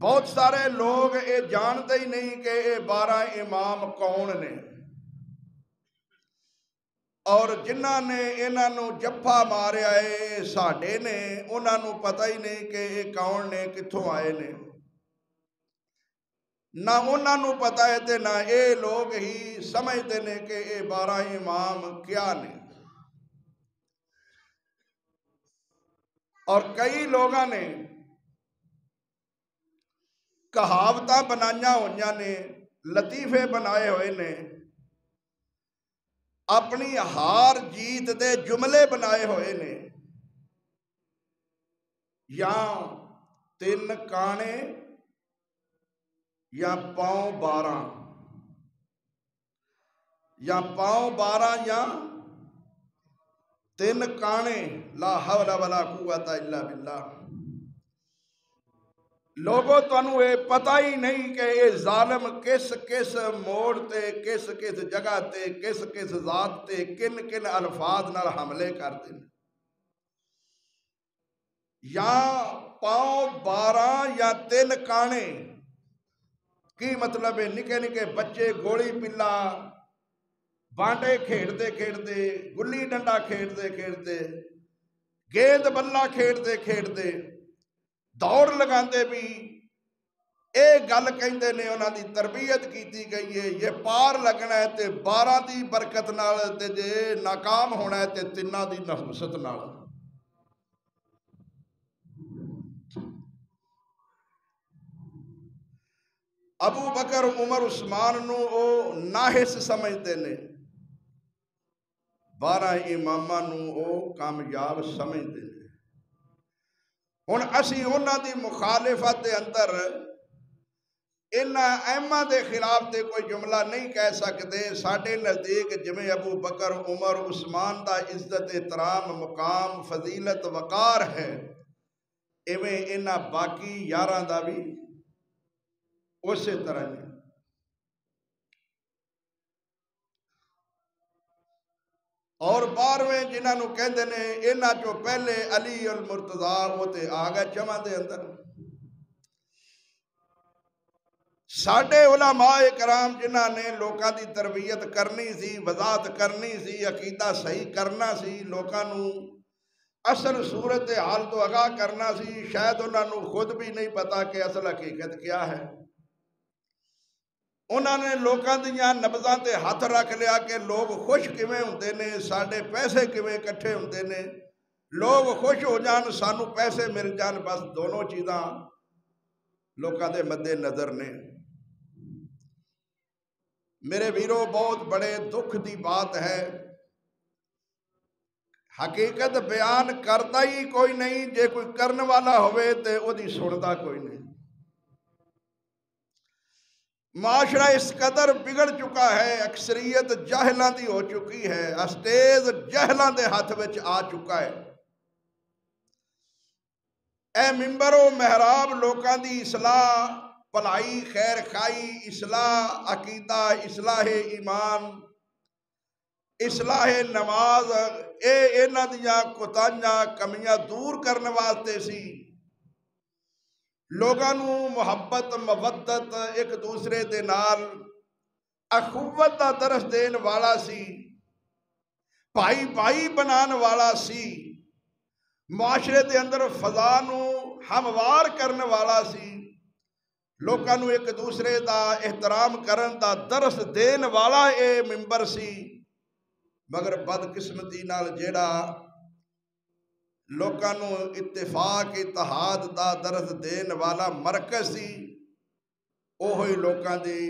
بہت سارے لوگ یہ جانتے ہی نہیں کہ یہ 12 امام کون نے، اور جنہاں نے انہوں جفا ماریا ہے ساڈے نے، انہوں پتہ ہی نہیں کہ یہ کون نے، کتھوں آئے نے، نہ انہوں پتہ ہے تے نہ یہ لوگ ہی سمجھتے ہیں کہ یہ 12 امام کیا نے۔ اور کئی لوگاں نے کہاوتاں بنائیاں ہوئیاں نے، لطیفے بنائے ہوئے نے، اپنی ہار جیت دے جملے بنائے ہوئے نے، یا 3 کانے یا پاؤں 12، یا پاؤں 12 یا 3 کانے، لا حول ولا قوت الا باللہ۔ لوگوں تانوں یہ پتہ ہی نہیں کہ یہ ظالم کس کس موڑ تے، کس کس جگہ تے، کس کس ذات تے، کن کن الفاظ نال حملے کرتے ہیں۔ یا پاؤں 12 یا 3 کانے کی مطلب ہے؟ نکے نکے بچے گولی پلا بانٹے کھیڑتے کھیڑتے، گلی ڈنڈا کھیڑتے کھیڑتے، گیند بلا کھیڑتے کھیڑتے، دوڑ لگاندے بھی اے گل کہندے نے انہاں دی تربیت کیتی گئی ہے، یہ پار لگنا ہے تے 12 دی برکت نال، تے جے ناکام ہونا ہے تے 3 دی نحوست نال۔ ابو بکر عمر عثمان نو او ناحس سمجھتے نے، 12 اماماں نو او کامیاب سمجھتے نے۔ ہن اسی انہاں دی مخالفت دے اندر انہاں ائمہ دے خلاف تے کوئی جملہ نہیں کہہ سکتے۔ ساڈے نزدیک جویں ابو بکر عمر عثمان دا عزت احترام مقام فضیلت وقار ہے، ایویں انہاں باقی 11 دا بھی اسی طرح ہے۔ اور 12ویں جنہاں نو کہندے نے، انہاں چوں پہلے علی المرتضیٰ وہ تے آ گئے جمع دے اندر۔ ساڈے علماء کرام جنہاں نے لوکاں دی تربیت کرنی سی، وضاحت کرنی سی، عقیدہ صحیح کرنا سی، لوکاں نو اصل صورت حال تو آگاہ کرنا سی، شاید انہاں نو خود بھی نہیں پتا کہ اصل حقیقت کیا ہے۔ انہاں نے لوکاں دیاں نبضاں تے ہاتھ رکھ لیا کہ لوگ خوش کیویں ہوندے نے، ساڈے پیسے کیویں کٹھے ہوندے نے، لوگ خوش ہو جان سانو پیسے مل جان، بس دونوں چیزاں لوکاں دے مد نظر نے۔ میرے ویرو بہت بڑے دکھ دی بات ہے، حقیقت بیان کرتا ہی کوئی نہیں، جے کوئی کرن والا ہوئے تے او دی سندا کوئی نہیں۔ معاشرہ اس قدر بگڑ چکا ہے، اکثریت جاہلاں دی ہو چکی ہے، اسٹیز جاہلاں دے ہاتھ وچ آ چکا ہے۔ اے ممبر و محراب لوکاں دی اصلاح، بھلائی خیر خائی، اصلاح عقیدہ، اصلاح ایمان، اصلاح نماز، اے انہاں دیاں کوتاہیاں کمیاں دور کرنے واسطے سی۔ لوگاں نو محبت مودت ایک دوسرے دے نال اخوت دا درس دین والا سی، بھائی بھائی بنان والا سی، معاشرے دے اندر فضا نو ہموار کرنے والا سی، لوکاں نو ایک دوسرے دا احترام کرن دا درس دین والا اے ممبر سی۔ مگر بدقسمتی نال جیڑا لوکاں نو اتفاق اتحاد دا درس دین والا مرکز سی، اوہی لوکاں دی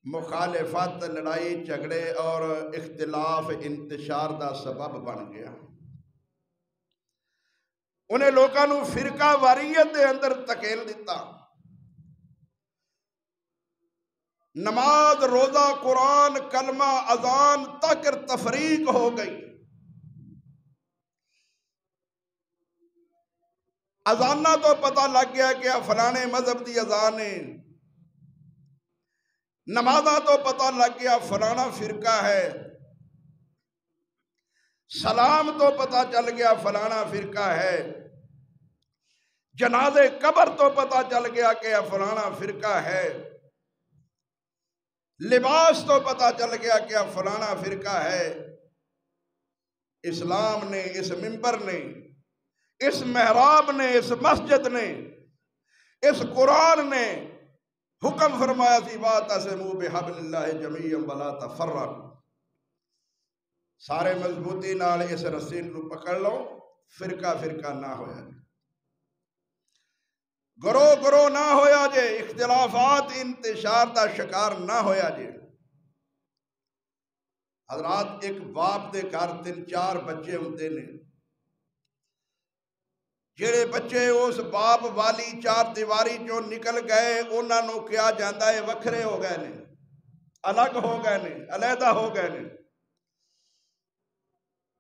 مخالفت، لڑائی جھگڑے اور اختلاف انتشار دا سبب بن گیا۔ انہیں لوکاں نو فرقہ واریت دے اندر تکیل دیتا۔ نماز روزہ قرآن کلمہ اذان تک تفریق ہو گئی۔ اذانہ تو پتہ لگ گیا کہ فلانے مذہب دی اذان ہے، نمازہ تو پتہ لگ گیا فلانا فرقہ ہے، سلام تو پتہ چل گیا فلانا فرقہ ہے، جنازے قبر تو پتہ چل گیا کہ فلانا فرقہ ہے، لباس تو پتہ چل گیا کہ فلانا فرقہ ہے۔ اسلام نے، اس منبر نے، اس محراب نے، اس مسجد نے، اس قرآن نے حکم فرمایا سی واعتصموا بحبل اللہ جمیعا ولا تفرقوا، سارے مضبوطی نال اس رسی نو پکڑ لو، فرقہ فرقہ نہ ہویا جے، گروہ گروہ نہ ہویا جے، اختلافات انتشار دا شکار نہ ہویا جے۔ حضرات، ایک باپ دے گھر 3-4 بچے ہوندے نے، جڑے بچے اس باپ والی چار دیواری چوں نکل گئے انہاں نوں کیا جاندا ہے وکھرے ہو گئے نے، الگ ہو گئے نے، علیحدہ ہو گئے نے۔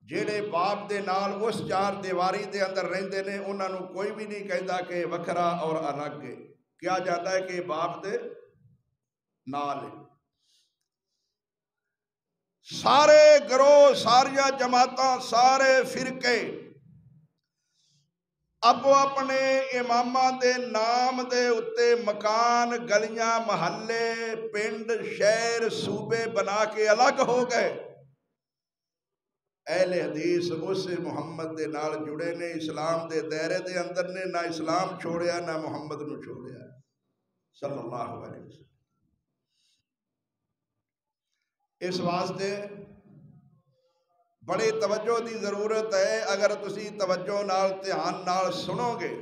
جڑے باپ دے نال اس چار دیواری دے اندر رہندے نے انہاں نوں کوئی بھی نہیں کہندا کہ وکھرا اور الگ ہے، کیا جاندا ہے کہ باپ دے نال ہے۔ سارے گروہ، ساریاں جماعتاں، سارے فرقے اپو اپنے اماماں دے نام دے اتے مکان، گلیاں، محلے، پنڈ، شہر، صوبے بنا کے الگ ہو گئے۔ اہل حدیث اس محمد دے نال جڑے نے، اسلام دے دائرے دے اندر نے، نہ اسلام چھوڑیا نہ محمد نو چھوڑیا صلی اللہ علیہ وسلم۔ اس واسطے بڑی توجہ دی ضرورت ہے۔ اگر تسی توجہ نال، دھیان نال سنو گے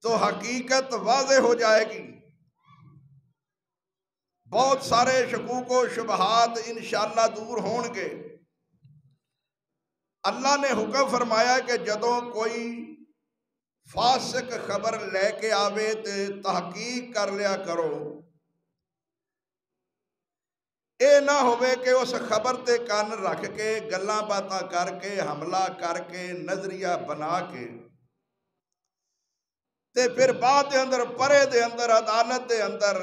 تو حقیقت واضح ہو جائے گی، بہت سارے شکوک و شبہات انشاءاللہ دور ہون گے۔ اللہ نے حکم فرمایا کہ جدوں کوئی فاسق خبر لے کے آوے تے تحقیق کر لیا کرو، اے نہ ہوئے کہ اس خبر تے کان رکھ کے گلاں باتاں کر کے حملہ کر کے نظریہ بنا کے تے پھر بعد دے اندر پرے دے اندر عدالت دے اندر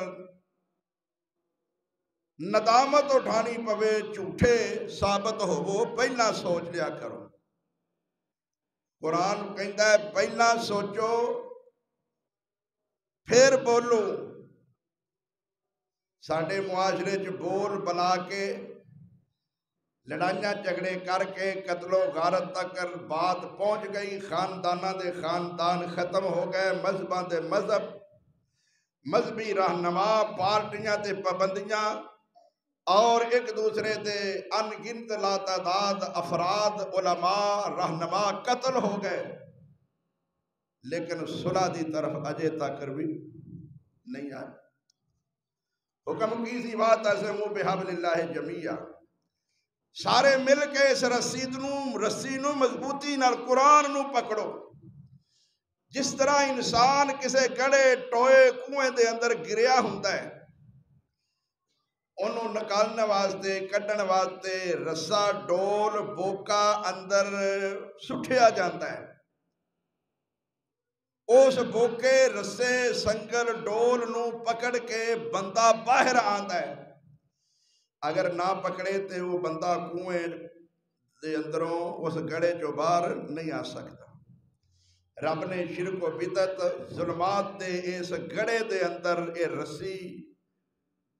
ندامت اٹھانی پوے، جھوٹے ثابت ہوو، پہلا سوچ لیا کرو۔ قرآن کہندا ہے پہلا سوچو پھر بولو۔ ساڈے معاشرے چ بول بلا کے، لڑائیاں جھگڑے کر کے، قتل و غارت تک بات پہنچ گئی، خانداناں دے خاندان ختم ہو گئے، مذہباں دے مذہب، مذہبی رہنما، پارٹیاں تے پابندیاں، اور ایک دوسرے دے ان گنت لا تعداد افراد، علماء، رہنما قتل ہو گئے، لیکن صلح دی طرف اجے تک بھی نہیں آئے۔ حکم کی سی واعتصموا بحبل اللہ جمیعا، سارے مل کے اس رسی نو مضبوطی نال، قرآن نو پکڑو۔ جس طرح انسان کسے گڑے ٹوئے کنویں دے اندر گریا ہوندا ہے، انہوں نکالنے واسطے، کڈن واسطے رسا، ڈول، بوکا اندر سٹھیا جاتا ہے۔ اس بوکے، رسے، سنگل، ڈول نو پکڑ کے بندہ باہر آندا ہے۔ اگر نہ پکڑے تے وہ بندہ کنویں دے اندروں اس گڑے جو باہر نہیں آ سکتا۔ رب نے شرک و بدعت، ظلمات دے اس گڑے دے اندر اے رسی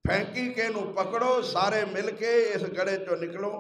پھینکی کے نو پکڑو، سارے مل کے اس گڑے چو نکلو۔